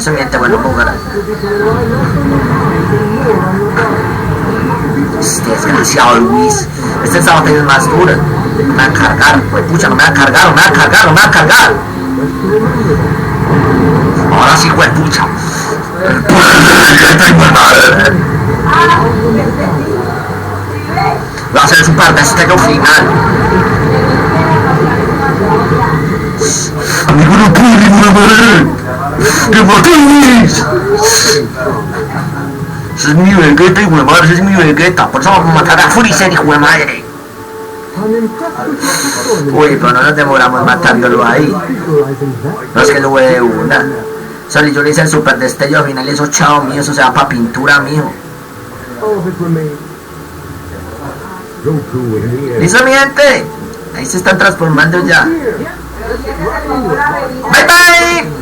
Eso miente, bueno, lugar. Este desgraciado Luis. Esta batalla es más dura. Me va a cargar, pues pucha, no me va a cargar, no me va a cargar, no me va a cargar. Ahora sí, pues pucha. Va a ser el super destello final. Amigo, no pude, ¡que matéis! Ese es mi Vegeta, hijo de madre, ese es mi Vegeta. Por eso vamos a matar a Freezer, hijo de madre. Uy, pero no nos demoramos matándolo ahí. No es que lo ve de una. Solo yo le hice el super destello al final, eso chao mío, eso se va para pintura, mijo. ¿Listo, mi gente? Ahí se están transformando ya. Bye bye.